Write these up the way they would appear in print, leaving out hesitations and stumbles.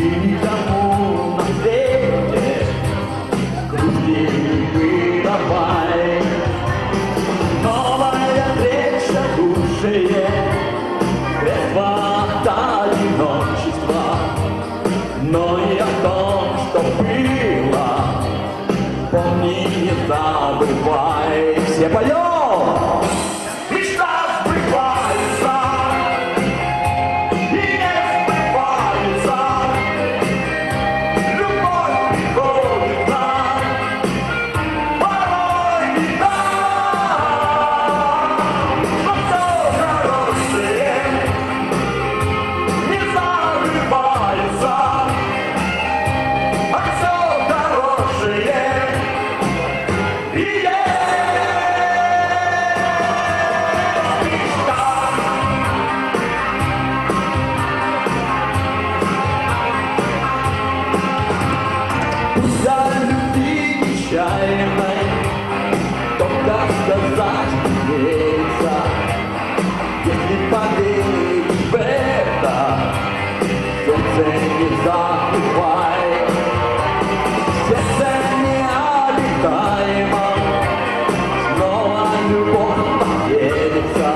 никому на свете грустнее давай. Новая встреча души, средства от одиночества, но и о том, что было, помни, не забывай. Все поем! Мечта сбывается и не сбывается, любовь приходит нам, порой не так, но все хорошее не забывается, а все хорошее и есть. За любви нечаянной только сказать не верится. Если поверишь в это, сердце не забывай. Сердце необитаемо, снова любовь поделится,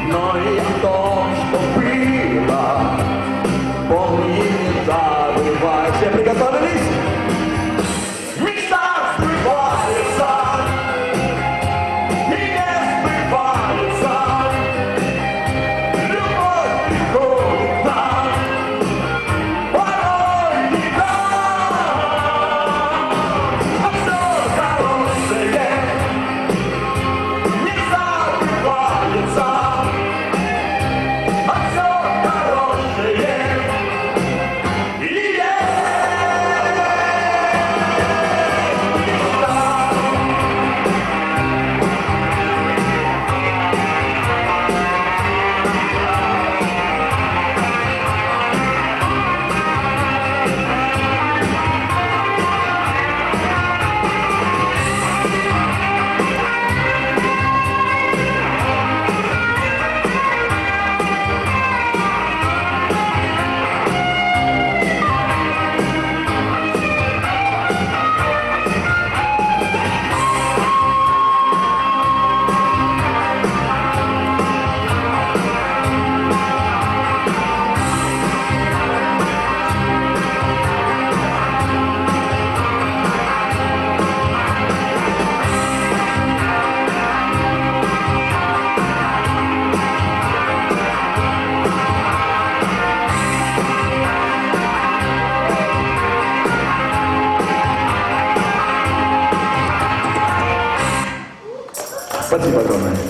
но и о том, что было, помни, не забывай. Все приготовились? Мечта сбывается и не сбывается, любовь приходит нам, порой не так, а все хорошее не забывается, а все хорошее и есть. Спасибо огромное.